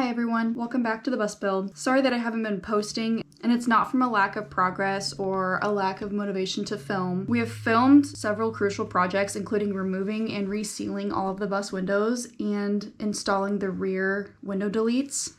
Hi everyone, welcome back to the bus build. Sorry that I haven't been posting, and it's not from a lack of progress or a lack of motivation to film. We have filmed several crucial projects, including removing and resealing all of the bus windows and installing the rear window deletes,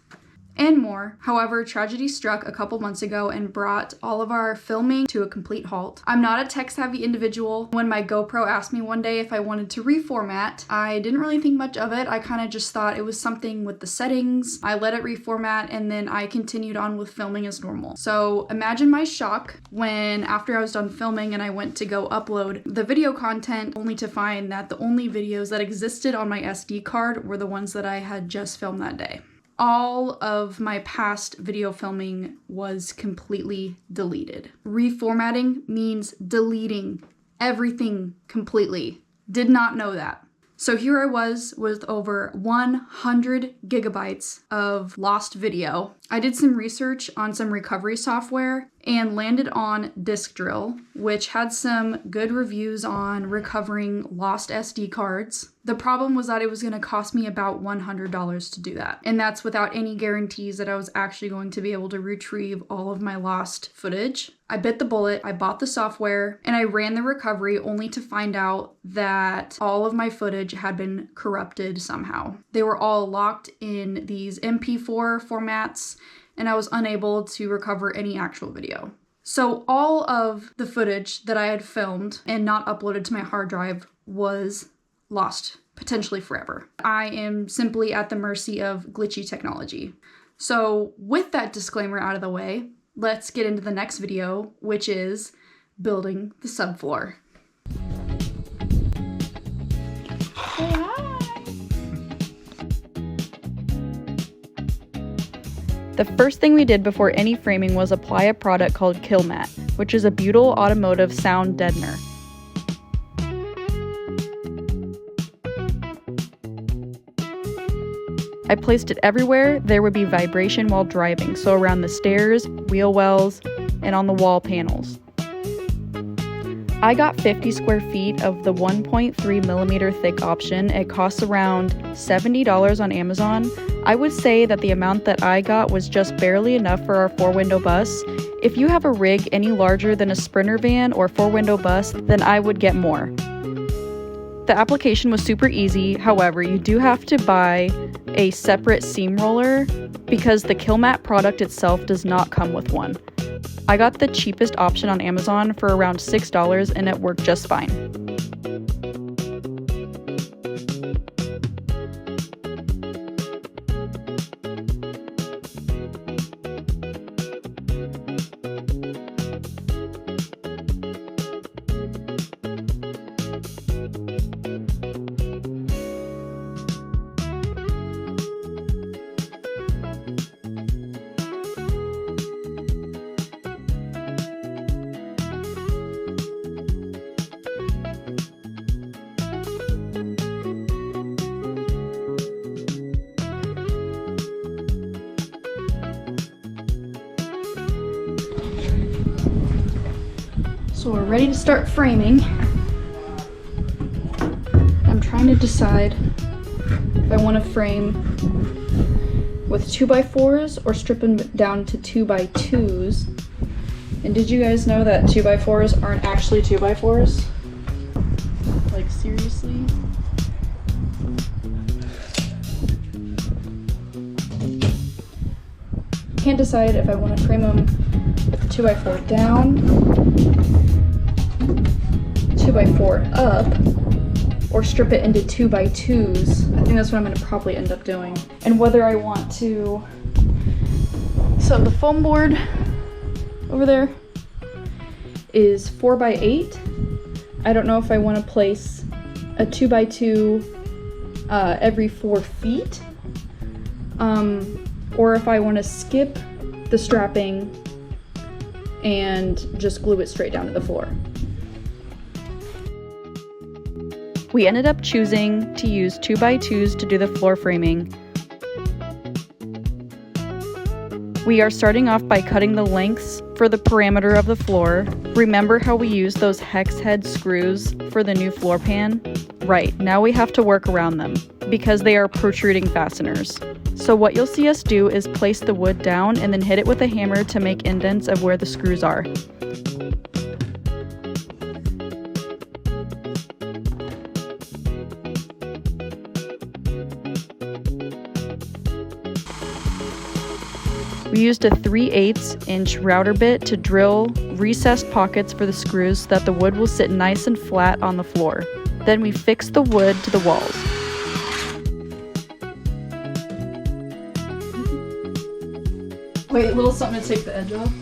and more. However, tragedy struck a couple months ago and brought all of our filming to a complete halt. I'm not a tech-savvy individual. When my GoPro asked me one day if I wanted to reformat, I didn't really think much of it. I kind of just thought it was something with the settings. I let it reformat and then I continued on with filming as normal. So imagine my shock when after I was done filming and I went to go upload the video content, only to find that the only videos that existed on my SD card were the ones that I had just filmed that day. All of my past video filming was completely deleted. Reformatting means deleting everything completely. Did not know that. So here I was with over 100 gigabytes of lost video. I did some research on some recovery software and landed on Disk Drill, which had some good reviews on recovering lost SD cards. The problem was that it was going to cost me about $100 to do that. And that's without any guarantees that I was actually going to be able to retrieve all of my lost footage. I bit the bullet, I bought the software, and I ran the recovery only to find out that all of my footage had been corrupted somehow. They were all locked in these MP4 formats, and I was unable to recover any actual video. So all of the footage that I had filmed and not uploaded to my hard drive was lost, potentially forever. I am simply at the mercy of glitchy technology. So with that disclaimer out of the way, let's get into the next video, which is building the subfloor. Say hi! The first thing we did before any framing was apply a product called Killmat, which is a butyl automotive sound deadener. I placed it everywhere there would be vibration while driving, so around the stairs, wheel wells, and on the wall panels. I got 50 square feet of the 1.3 millimeter thick option. It costs around $70 on Amazon. I would say that the amount that I got was just barely enough for our 4-window bus. If you have a rig any larger than a Sprinter van or 4-window bus, then I would get more. The application was super easy. However, you do have to buy a separate seam roller because the Killmat product itself does not come with one. I got the cheapest option on Amazon for around $6 and it worked just fine. So we're ready to start framing. I'm trying to decide if I want to frame with 2x4s or strip them down to 2x2s. And did you guys know that 2x4s aren't actually 2x4s? Like, seriously? Can't decide if I want to frame them with the 2x4 down, 2x4 up, or strip it into 2x2s. I think that's what I'm going to probably end up doing. And whether I want to... So the foam board over there is 4x8. I don't know if I want to place a 2x2 every 4 feet, or if I want to skip the strapping and just glue it straight down to the floor. We ended up choosing to use 2x2s to do the floor framing. We are starting off by cutting the lengths for the parameter of the floor. Remember how we used those hex head screws for the new floor pan? Right, now we have to work around them because they are protruding fasteners. So what you'll see us do is place the wood down and then hit it with a hammer to make indents of where the screws are. We used a 3/8 inch router bit to drill recessed pockets for the screws so that the wood will sit nice and flat on the floor. Then we fixed the wood to the walls. Wait, a little something to take the edge off.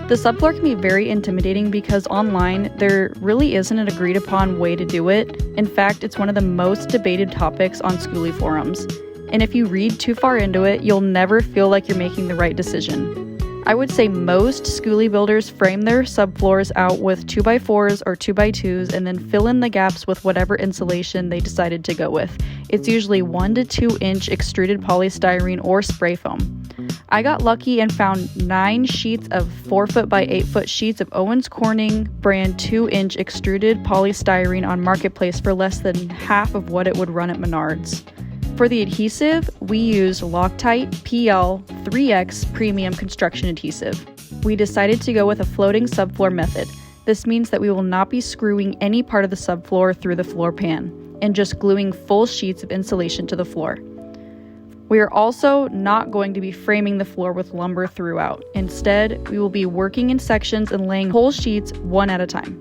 The subfloor can be very intimidating because online there really isn't an agreed upon way to do it. In fact, it's one of the most debated topics on skoolie forums. And if you read too far into it, you'll never feel like you're making the right decision. I would say most skoolie builders frame their subfloors out with 2x4s or 2x2s and then fill in the gaps with whatever insulation they decided to go with. It's usually 1 to 2 inch extruded polystyrene or spray foam. I got lucky and found 9 sheets of 4-foot by 8-foot sheets of Owens Corning brand 2-inch extruded polystyrene on Marketplace for less than half of what it would run at Menards. For the adhesive, we used Loctite PL 3X premium construction adhesive. We decided to go with a floating subfloor method. This means that we will not be screwing any part of the subfloor through the floor pan and just gluing full sheets of insulation to the floor. We are also not going to be framing the floor with lumber throughout. Instead, we will be working in sections and laying whole sheets one at a time.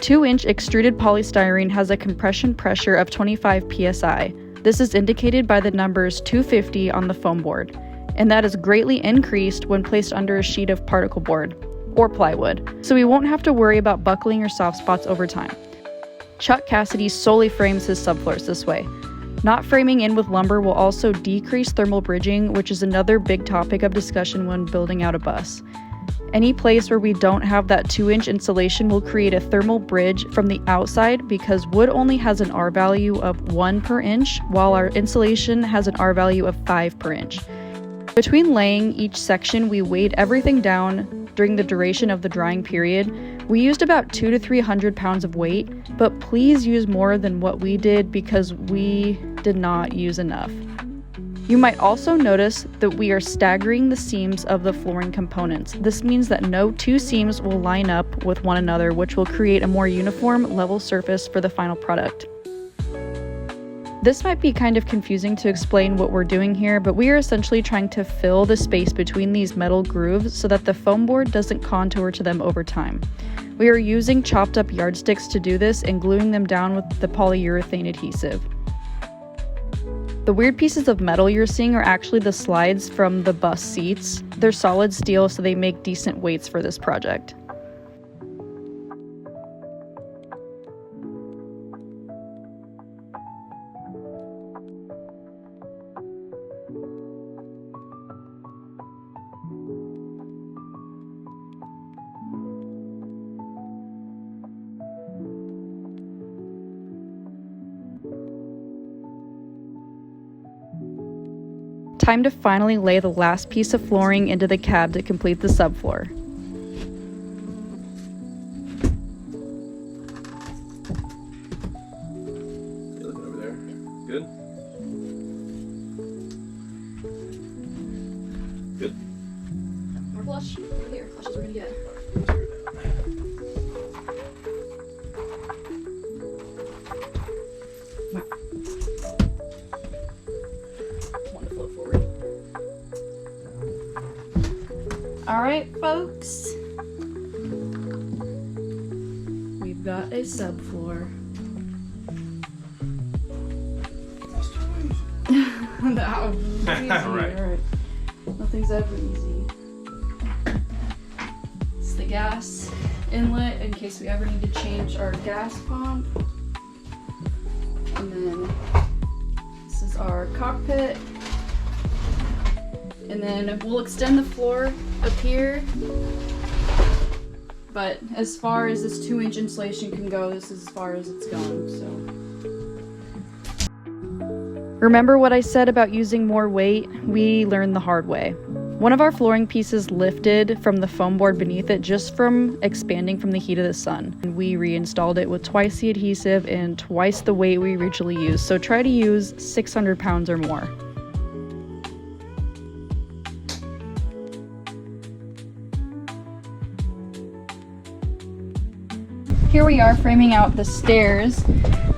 2-inch extruded polystyrene has a compression pressure of 25 psi. This is indicated by the numbers 250 on the foam board, and that is greatly increased when placed under a sheet of particle board or plywood, so we won't have to worry about buckling or soft spots over time. Chuck Cassidy solely frames his subfloors this way. Not framing in with lumber will also decrease thermal bridging, which is another big topic of discussion when building out a bus. Any place where we don't have that 2-inch insulation will create a thermal bridge from the outside because wood only has an R value of 1 per inch, while our insulation has an R value of 5 per inch. Between laying each section, we weighed everything down during the duration of the drying period. We used about 200 to 300 pounds of weight, but please use more than what we did because we did not use enough. You might also notice that we are staggering the seams of the flooring components. This means that no 2 seams will line up with one another, which will create a more uniform, level surface for the final product. This might be kind of confusing to explain what we're doing here, but we are essentially trying to fill the space between these metal grooves so that the foam board doesn't contour to them over time. We are using chopped up yardsticks to do this and gluing them down with the polyurethane adhesive. The weird pieces of metal you're seeing are actually the slides from the bus seats. They're solid steel, so they make decent weights for this project. Time to finally lay the last piece of flooring into the cab to complete the subfloor. You looking over there? Good? Good. More flush. Over here. Flushes we're gonna get. All right, folks. We've got a subfloor. That was easy. Right. All right. Nothing's ever easy. It's the gas inlet in case we ever need to change our gas pump. And then this is our cockpit. And then we'll extend the floor up here. But as far as this 2-inch insulation can go, this is as far as it's going, so. Remember what I said about using more weight? We learned the hard way. One of our flooring pieces lifted from the foam board beneath it just from expanding from the heat of the sun. And we reinstalled it with twice the adhesive and twice the weight we originally used, so try to use 600 pounds or more. Here we are framing out the stairs.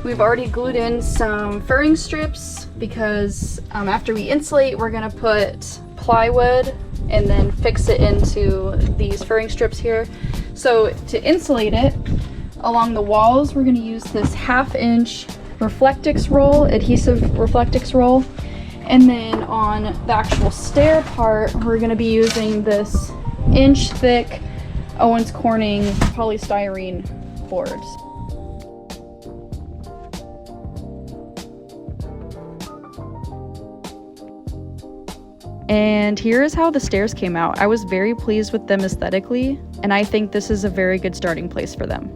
We've already glued in some furring strips because after we insulate, we're gonna put plywood and then fix it into these furring strips here. So to insulate it, along the walls, we're gonna use this 1/2 inch Reflectix roll, adhesive Reflectix roll. And then on the actual stair part, we're gonna be using this inch thick Owens Corning polystyrene boards. And here is how the stairs came out. I was very pleased with them aesthetically, and I think this is a very good starting place for them.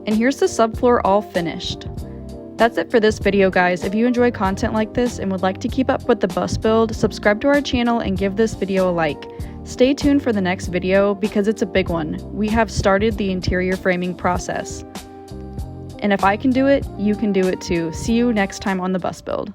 And here's the subfloor all finished. That's it for this video, guys. If you enjoy content like this and would like to keep up with the bus build, subscribe to our channel and give this video a like. Stay tuned for the next video because it's a big one. We have started the interior framing process. And if I can do it, you can do it too. See you next time on the bus build.